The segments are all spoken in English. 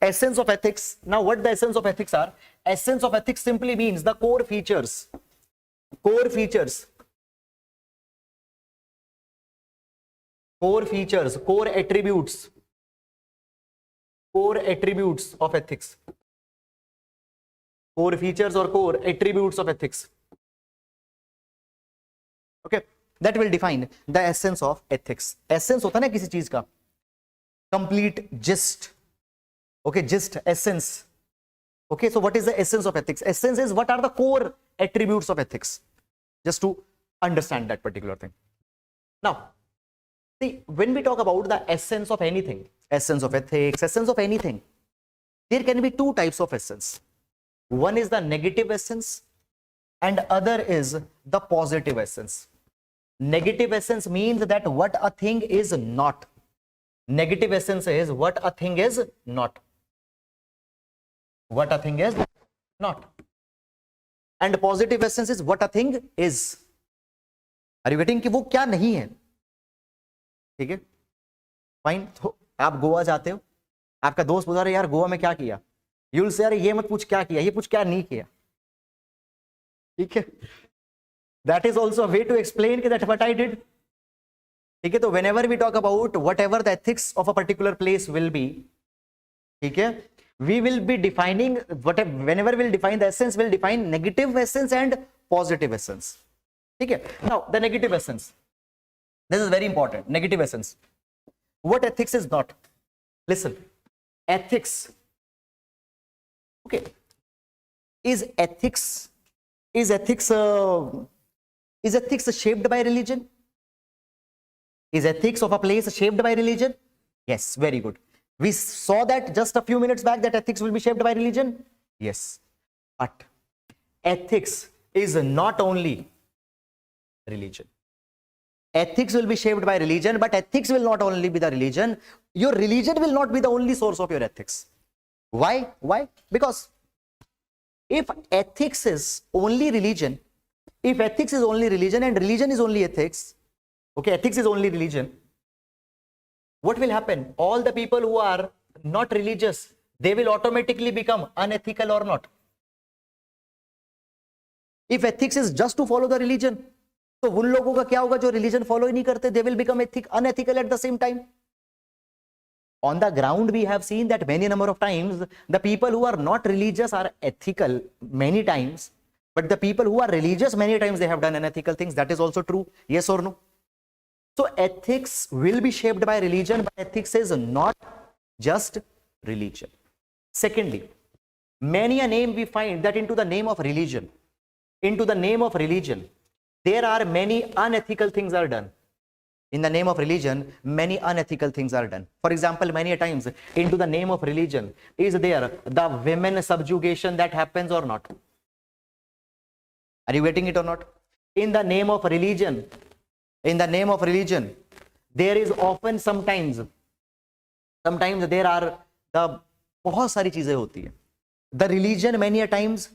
essence of ethics. Now what the essence of ethics are? Essence of ethics simply means the core features, core attributes of ethics, core features or core attributes of ethics. Okay, that will define the essence of ethics. Essence होता है ना किसी चीज का, complete gist. Okay, gist, essence. Okay, so what is the essence of ethics? Essence is what are the core attributes of ethics, just to understand that particular thing. Now see, when we talk about the essence of anything, essence of ethics, essence of anything, there can be two types of essence. One is the negative essence and other is the positive essence. Negative essence means that what a thing is not. Negative essence is what a thing is not. What a thing is not. And positive essence is what a thing is. Are you getting कि वो क्या नहीं है? ठीक है, fine. तो आप गोवा जाते हो, आपका दोस्त पूछा रहे यार गोवा में क्या किया, यू विल से यार ये मत पूछ क्या किया, ये पूछ क्या नहीं किया. ठीक है, that is also way to explain कि दैट व्हाट आई डिड. ठीक है, तो whenever we talk about whatever the ethics of a particular place will be, ठीक है, we will be defining whatever, whenever we'll define the essence, we'll define negative essence and positive essence. ठीक है, now the negative essence, this is very important. Negative essence, what ethics is not. Listen, ethics, okay, is ethics shaped by religion? Is ethics of a place shaped by religion? Yes, very good. We saw that just a few minutes back that ethics will be shaped by religion. Yes, but ethics is not only religion. Ethics will be shaped by religion, but ethics will not only be the religion. Your religion will not be the only source of your ethics. Why? Why? Because if ethics is only religion, if ethics is only religion and religion is only ethics, okay, ethics is only religion, what will happen? All the people who are not religious, they will automatically become unethical or not? If ethics is just to follow the religion, तो उन लोगों का क्या होगा जो religion follow ही नहीं करते? They will become unethical at the same time. On the ground, we have seen that many number of times the people who are not religious are ethical many times, but the people who are religious many times they have done unethical things. That is also true. Yes or no? So ethics will be shaped by religion, but ethics is not just religion. Secondly, many a name we find that into the name of religion, there are many unethical things are done. In the name of religion, many unethical things are done. For example, many a times into the name of religion, is there the women subjugation that happens or not? Are you getting it or not? In the name of religion, there is often sometimes there are the बहुत सारी चीजें होती है. The religion many a times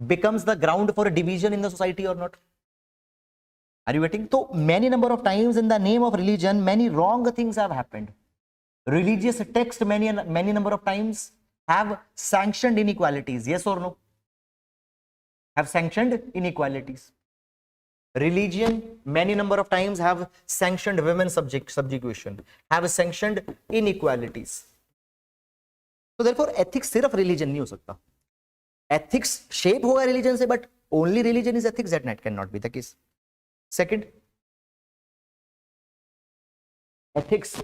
becomes the ground for a division in the society or not? Are you getting? So many number of times in the name of religion, many wrong things have happened. Religious texts many number of times have sanctioned inequalities. Yes or no? Have sanctioned inequalities. Religion many number of times have sanctioned women's subjugation, have sanctioned inequalities. So therefore ethics सिर्फ religion नहीं हो सकता. Ethics shape होगा religion से, but only religion is ethics, that cannot be the case. Second, ethics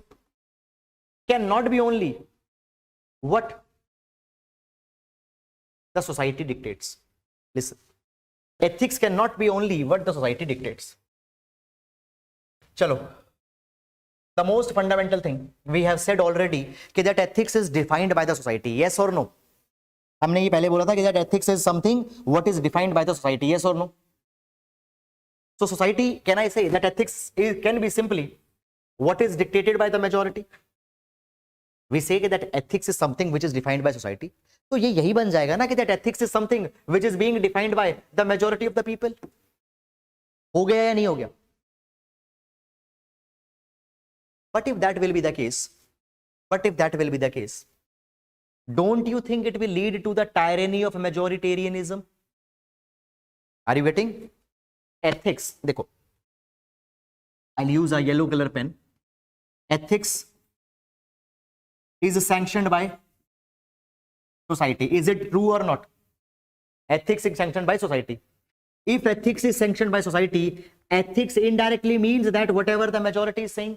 cannot be only what the society dictates. Listen, ethics cannot be only what the society dictates. Chalo, the most fundamental thing we have said already that ethics is defined by the society. Yes or no? हमने ये पहले बोला था कि that ethics is something what is defined by the society. Yes or no? So society, can I say that ethics can be simply what is dictated by the majority? We say that ethics is something which is defined by society. तो ये यही बन जाएगा ना कि that ethics is something which is being defined by the majority of the people. हो गया या नहीं हो गया? But if that will be the case, don't you think it will lead to the tyranny of majoritarianism? Are you getting? Ethics, देखो, I'll use a yellow color pen. Ethics is sanctioned by society. Is it true or not? Ethics is sanctioned by society. If ethics is sanctioned by society, ethics indirectly means that whatever the majority is saying,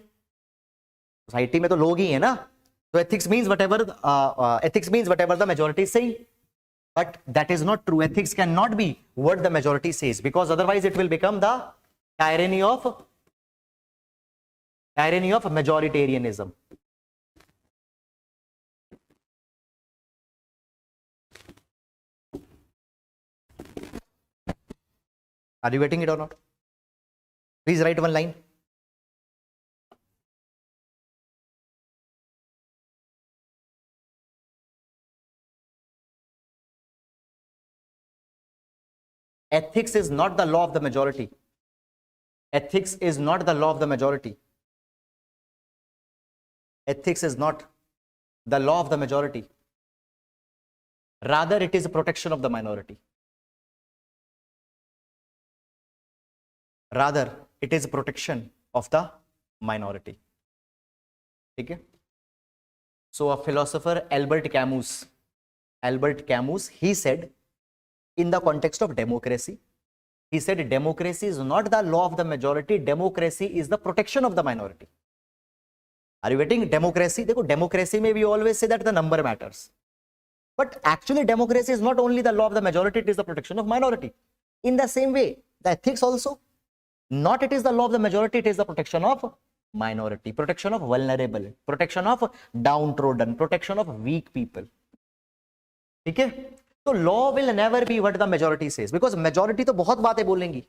society में तो लोग ही है ना, so ethics means whatever the majority is saying. But that is not true. Ethics cannot be what the majority says, because otherwise it will become the tyranny of majoritarianism. Are you getting it or not? Please write one line. Ethics is not the law of the majority. Ethics is not the law of the majority. Ethics is not the law of the majority. Rather, it is a protection of the minority. Rather, it is a protection of the minority. Okay? So, a philosopher, Albert Camus, he said, in the context of democracy, he said, democracy is not the law of the majority, democracy is the protection of the minority. Are you getting? Democracy, देखो, democracy में we always say that the number matters. But actually, democracy is not only the law of the majority, it is the protection of minority. In the same way, the ethics also, not it is the law of the majority, it is the protection of minority, protection of vulnerable, protection of downtrodden, protection of weak people. ठीक है? तो law will never be what the majority says, because majority तो बहुत बातें बोलेंगी,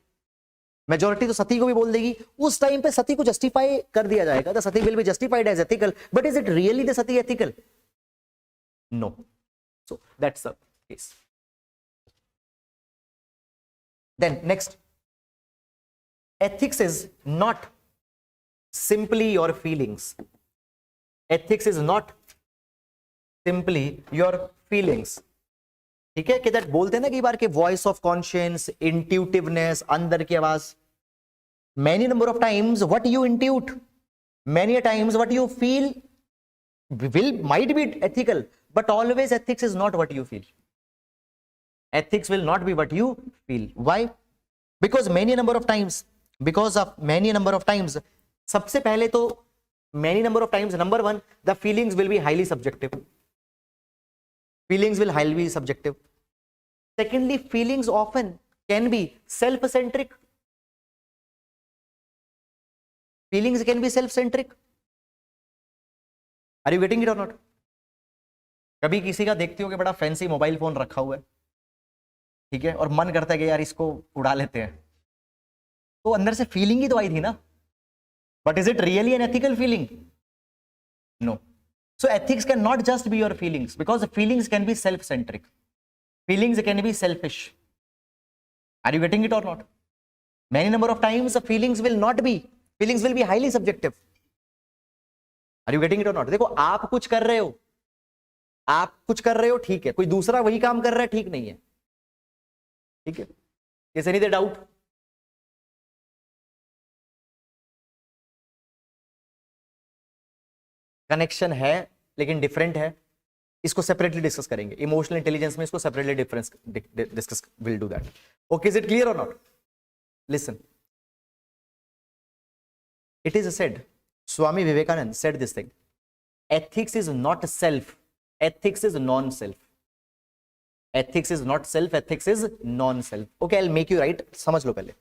majority तो सती को भी बोल देगी, उस टाइम पे सती को जस्टिफाई कर दिया जाएगा, the sati will be justified as ethical, but is it really the sati ethical? No. So that's the case. Then next, ethics is not simply your feelings. Ethics is not simply your feelings. ठीक है? कि that बोलते हैं ना कई बार के voice of conscience, इंट्यूटिवनेस, अंदर की आवाज. Many number of times what you intuit, many a times what you feel might be ethical, but always ethics is not what you feel. Ethics will not be what you feel. Why? Because many number of times, सबसे पहले तो many number of times, number one, the feelings will be highly subjective. Secondly, feelings often can be self-centric. Feelings can be self-centric. Are you getting it or not? कभी किसी का देखते हो कि बड़ा फैंसी मोबाइल फोन रखा हुआ है, ठीक है, और मन करता है कि यार इसको उड़ा लेते हैं, तो अंदर से फीलिंग ही तो आई थी ना, but is it really an ethical feeling? No. So ethics can not just be your feelings, because feelings can be self-centric, feelings can be selfish. Are you getting it or not? Many number of times the feelings will not be, feelings will be highly subjective. Are you getting it or not? देखो, आप कुछ कर रहे हो, ठीक है, कोई दूसरा वही काम कर रहा है, ठीक नहीं है, ठीक है, is any the doubt? Connection है लेकिन डिफरेंट है, इसको सेपरेटली डिस्कस करेंगे. इमोशनल इंटेलिजेंस में इसको separately discuss, will do that. Okay, is it clear or not? Listen, it is said, Swami Vivekananda said this thing, ethics is not self, ethics is non-self. Ethics is not self, ethics is non-self. Okay, I'll make you right. समझ लो पहले.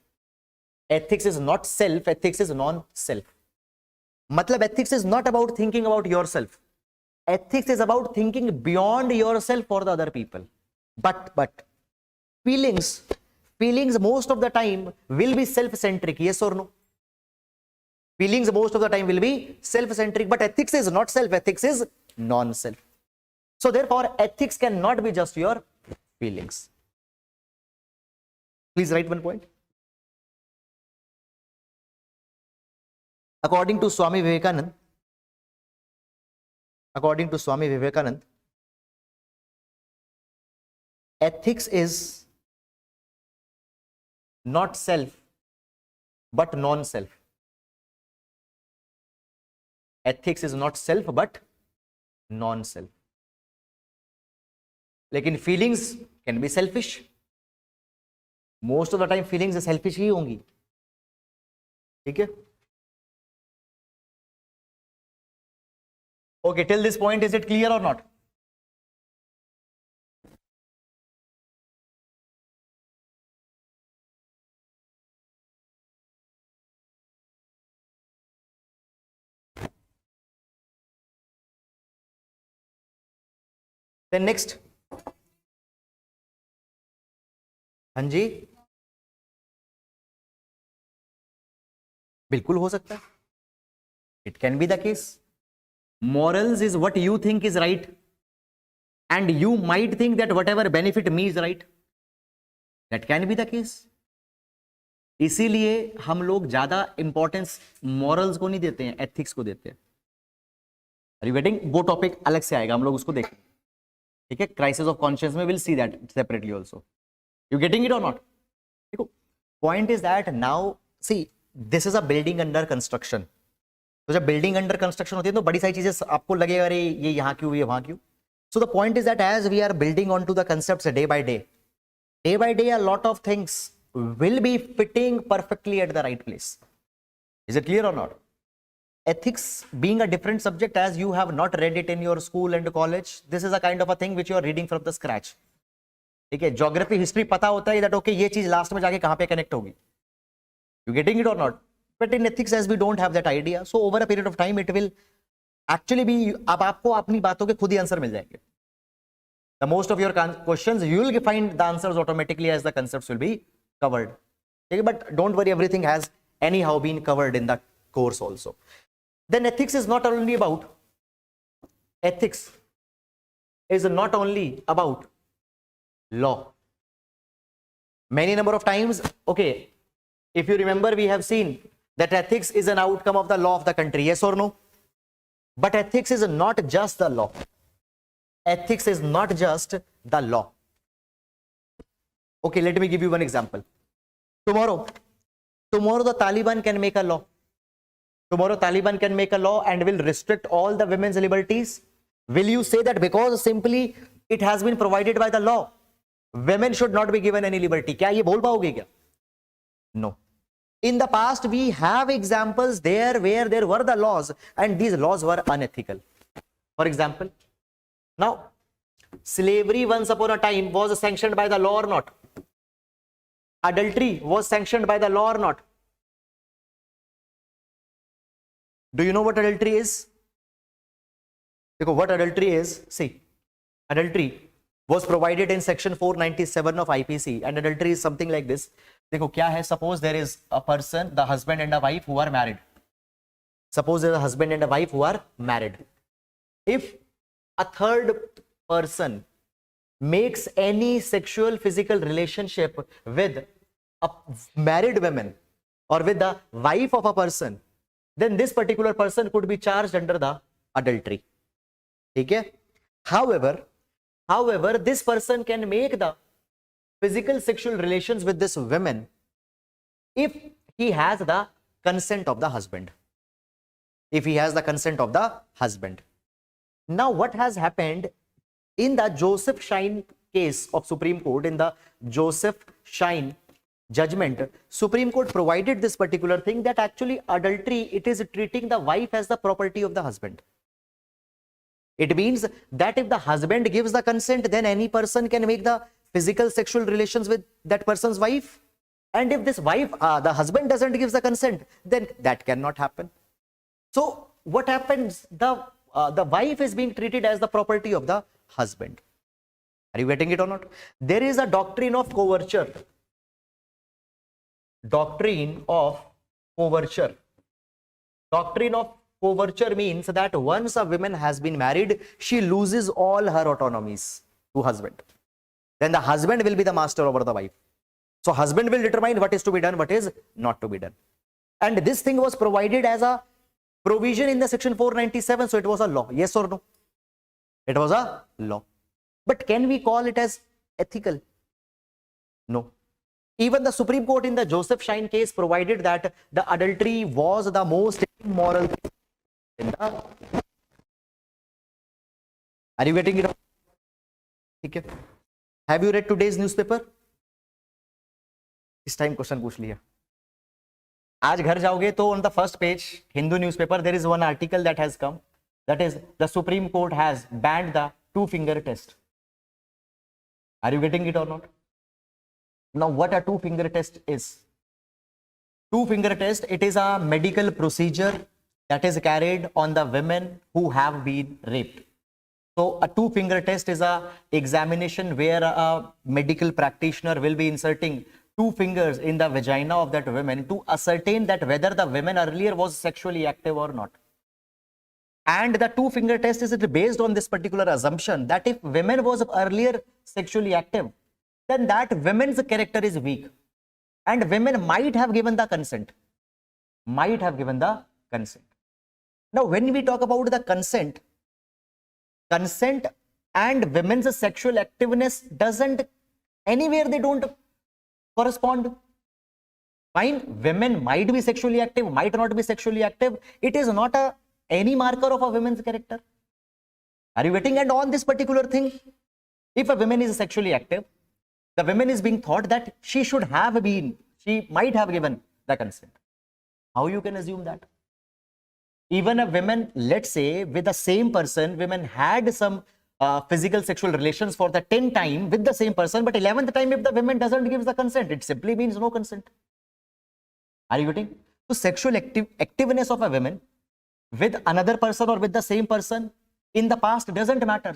Ethics is not self, ethics is non-self. मतलब ethics is not about thinking about yourself. Ethics is about thinking beyond yourself for the other people. But feelings most of the time will be self-centric. Yes or no? Feelings most of the time will be self-centric, but ethics is not self, ethics is non-self. So therefore ethics cannot be just your feelings. Please write one point. According to Swami Vivekananda, ethics is not self but non-self. Ethics is not self but non-self. लेकिन feelings can be selfish. Most of the time feelings selfish ही होंगी. ठीक है? Okay, till this point, is it clear or not? Then next, हाँ जी, बिल्कुल हो सकता है. It can be the case. Morals is what you think is right, and you might think that whatever benefit me is right. That can be the case. इसीलिए हम लोग ज्यादा importance morals को नहीं देते हैं, एथिक्स को देते हैं. Are you getting? वो टॉपिक अलग से आएगा, हम लोग उसको देखेंगे. ठीक है, क्राइसिस ऑफ कॉन्शियस में will see that separately also. You getting it or not? देखो, point is that now see this is a building under construction. तो जब बिल्डिंग अंडर कंस्ट्रक्शन होती है तो बड़ी सारी चीजें आपको लगेगा अरे ये यहाँ क्यों, ये वहां क्यों. So the point is that as we are building on to the concepts day by day, a lot of things will be fitting perfectly at the right place. Is it clear or not? Ethics being a different subject, as you have not read it in your school and college, this is a kind of a thing which you are reading from the scratch. ठीक है, geography history पता होता है that okay ये चीज last में जाके कहां पे कनेक्ट होगी. You getting it or not? But in ethics, as we don't have that idea, so over a period of time it will actually be, अब आपको अपनी बातों के खुद ही आंसर मिल जाएंगे. The most of your questions you will find the answers automatically as the concepts will be covered. Okay, but don't worry, everything has anyhow been covered in the course also. Then ethics is not only about law. Many number of times, okay, if you remember, we have seen that ethics is an outcome of the law of the country, yes or no? But ethics is not just the law. Ethics is not just the law. Okay, let me give you one example. Tomorrow the Taliban can make a law. Tomorrow Taliban can make a law and will restrict all the women's liberties. Will you say that because simply it has been provided by the law, women should not be given any liberty? क्या ये बोल पाओगे क्या? No. In the past we have examples there where there were the laws and these laws were unethical. For example, now slavery once upon a time was sanctioned by the law or not? Adultery was sanctioned by the law or not? Do you know what adultery is? What adultery is? See, adultery was provided in section 497 of IPC, and adultery is something like this. क्या है? Suppose there is a person, the husband and a wife who are married. Suppose there is a husband and a wife who are married. If a third person makes any sexual physical relationship with a married woman or with the wife of a person, then this particular person could be charged under the adultery. Okay? However, this person can make the physical sexual relations with this woman if he has the consent of the husband. If he has the consent of the husband. Now what has happened in the Joseph Schein case of Supreme Court, in the Joseph Schein judgment, Supreme Court provided this particular thing that actually adultery, it is treating the wife as the property of the husband. It means that if the husband gives the consent, then any person can make the physical sexual relations with that person's wife. And if this wife, the husband doesn't give the consent, then that cannot happen. So what happens? The wife is being treated as the property of the husband. Are you getting it or not? There is a doctrine of coverture. Doctrine of coverture. Doctrine of coverture means that once a woman has been married, she loses all her autonomies to husband. Then the husband will be the master over the wife. So husband will determine what is to be done, what is not to be done. And this thing was provided as a provision in the section 497. So it was a law. Yes or no? It was a law. But can we call it as ethical? No. Even the Supreme Court in the Joseph Shine case provided that the adultery was the most immoral thing in the... Are you getting it? Okay. Have you read today's newspaper? इस time question पूछ लिया. आज घर जाओगे तो on the first page Hindu newspaper there is one article that has come, that is the Supreme Court has banned the two-finger test. Are you getting it or not? Now what a two-finger test is? Two-finger test, it is a medical procedure that is carried on the women who have been raped. So a two-finger test is a examination where a medical practitioner will be inserting two fingers in the vagina of that woman to ascertain that whether the woman earlier was sexually active or not. And the two-finger test is based on this particular assumption that if women was earlier sexually active, then that woman's character is weak and women might have given the consent. Might have given the consent. Now, when we talk about the consent and women's sexual activeness doesn't, anywhere they don't correspond. Fine, women might be sexually active, might not be sexually active. It is not any marker of a woman's character. Are you getting? And on this particular thing, if a woman is sexually active, the woman is being thought that she might have given the consent. How you can assume that? Even a woman, let's say, with the same person, women had some physical sexual relations for the 10th time with the same person, but 11th time if the woman doesn't give the consent, it simply means no consent. Are you getting? So sexual activeness of a woman with another person or with the same person in the past doesn't matter.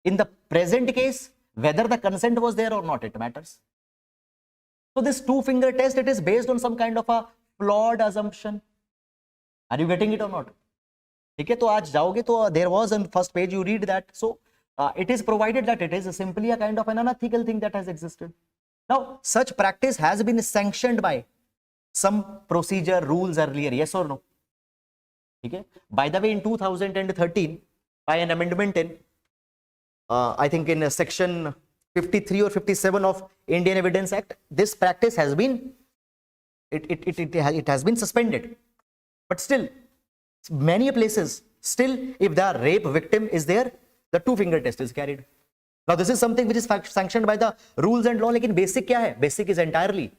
In the present case, whether the consent was there or not, it matters. So this two-finger test, it is based on some kind of a flawed assumption. Are you getting it or not? Okay, तो आज जाओगे तो there was on first page you read that. So it is provided that it is simply a kind of an unethical thing that has existed. Now such practice has been sanctioned by some procedure rules earlier, yes or no? Okay. By the way, in 2013, by an amendment in I think in section 53 or 57 of Indian Evidence Act, this practice has been it has been suspended. But still, many places, still, if the rape victim is there, the two-finger test is carried. Now, this is something which is sanctioned by the rules and law. Lekin basic kya hai? Basic is entirely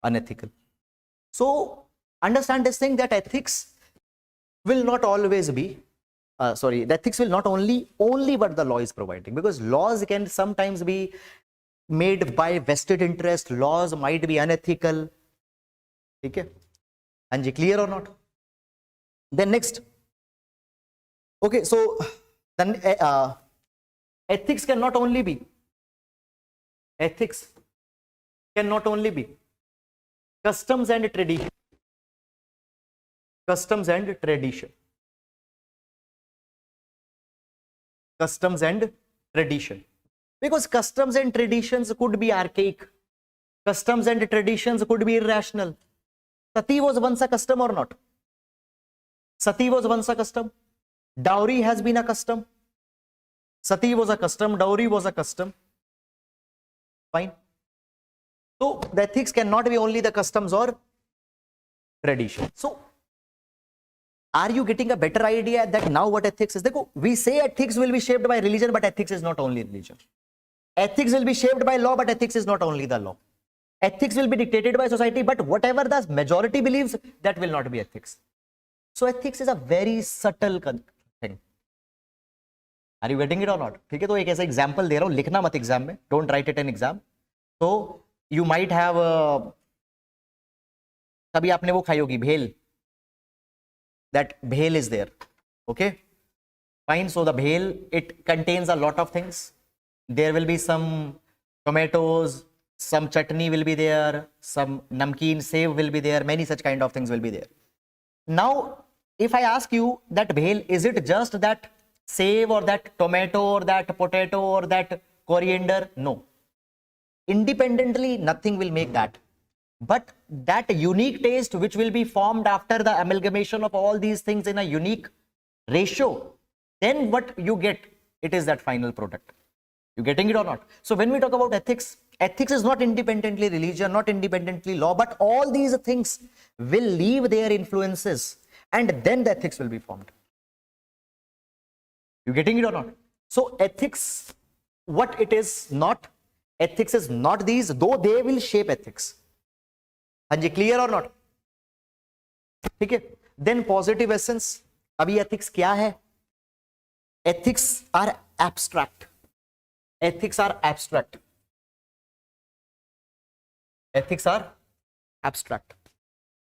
unethical. So, understand this thing that ethics will not always be, the ethics will not only what the law is providing, because laws can sometimes be made by vested interest. Laws might be unethical. Okay? Anji, clear or not? Then next, okay, so then ethics cannot only be customs and tradition. Customs and tradition. Customs and tradition. Because customs and traditions could be archaic. Customs and traditions could be irrational. Sati was once a custom or not? Sati was once a custom. Dowry has been a custom. Sati was a custom. Dowry was a custom. Fine. So the ethics cannot be only the customs or tradition. So are you getting a better idea that now what ethics is? We say ethics will be shaped by religion, but ethics is not only religion. Ethics will be shaped by law, but ethics is not only the law. Ethics will be dictated by society, but whatever the majority believes, that will not be ethics. So ethics is a very subtle thing. Are you getting it or not? ठीक है, तो एक ऐसा example दे रहा हूँ, लिखना मत exam में. Don't write it in exam. So you might have कभी आपने वो खाई होगी भेल. That bhel is there. Okay, fine. So the bhel, it contains a lot of things. There will be some tomatoes, some chutney will be there, some namkeen sev will be there, many such kind of things will be there. Now if I ask you that bhel, is it just that sev or that tomato or that potato or that coriander? No, independently nothing will make that. But that unique taste which will be formed after the amalgamation of all these things in a unique ratio, then what you get, it is that final product. You getting it or not? So when we talk about ethics, ethics is not independently religion, not independently law, but all these things will leave their influences and then the ethics will be formed. You getting it or not? So ethics, what it is not, ethics is not these, though they will shape ethics. Hanji, clear or not? Okay. Then positive essence. अभी ethics क्या है? Ethics are abstract. Ethics are abstract. Ethics are abstract.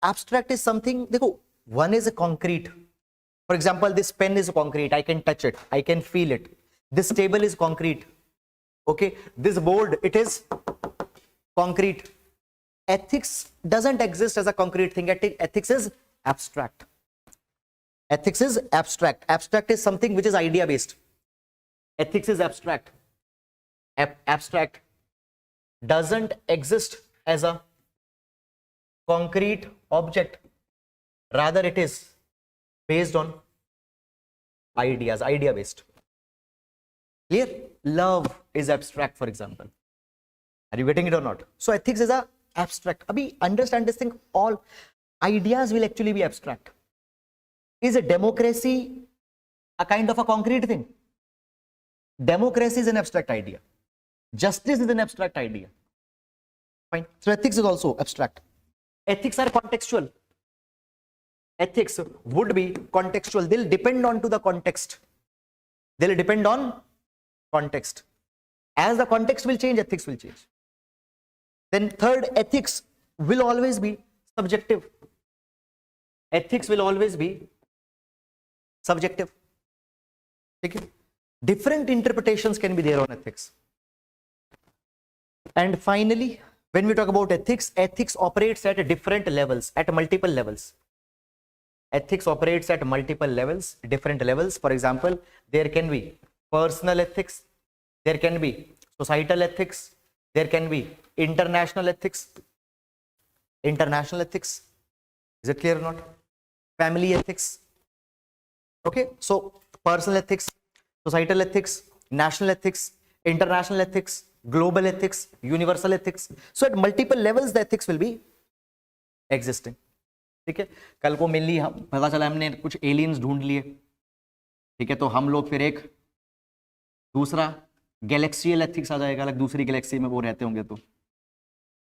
Abstract is something, देखो, one is a concrete. For example, this pen is concrete. I can touch it. I can feel it. This table is concrete. Okay. This board, it is concrete. Ethics doesn't exist as a concrete thing. Ethics is abstract. Ethics is abstract. Abstract is something which is idea based. Ethics is abstract. Abstract doesn't exist as a concrete object. Rather, it is based on ideas, idea based. Clear? Love is abstract, for example. Are you getting it or not? So ethics is a abstract. Abhi, understand this thing, all ideas will actually be abstract. Is a democracy a kind of a concrete thing? Democracy is an abstract idea. Justice is an abstract idea. Fine. So ethics is also abstract. Ethics are contextual. Ethics would be contextual. They'll depend on to the context. They'll depend on context. As the context will change, ethics will change. Then third, ethics will always be subjective. Ethics will always be subjective. Okay? Different interpretations can be there on ethics. And finally, when we talk about ethics, ethics operates at different levels, at multiple levels. Ethics operates at multiple levels, different levels. For example, there can be personal ethics, there can be societal ethics, there can be international ethics. International ethics, is it clear or not? Family ethics. Okay, so personal ethics, societal ethics, national ethics, international ethics, global ethics, universal ethics. So at multiple levels the ethics will be existing. ठीक है, कल को mainly पता चला हमने कुछ aliens ढूंढ लिए, ठीक है, तो हम लोग फिर एक दूसरा गैलेक्सियल एथिक्स आ जाएगा, अलग दूसरी गैलेक्सी में वो रहते होंगे, तो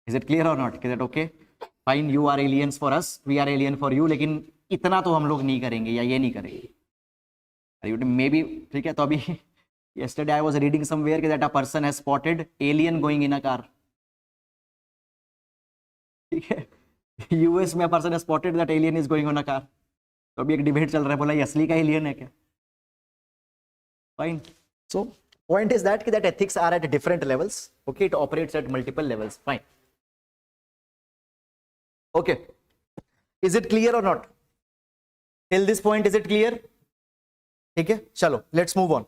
is it clear or not? Is it okay? Fine, you are aliens for us, we are alien for you, लेकिन इतना तो हम लोग नहीं करेंगे या ये नहीं करेंगे मे बी, ठीक है। तो अभी yesterday I was reading somewhere that a person has spotted alien going in a car. ठीक है, यूएस में person spotted that alien is going on a car. तो अभी एक डिबेट चल रहा है, बोला ये असली का एलियन है क्या? Fine. So point is that ethics are at different levels. Okay, it operates at multiple levels. Fine. Okay, is it clear or not? Till this point is it clear? ठीक है, चलो let's move on.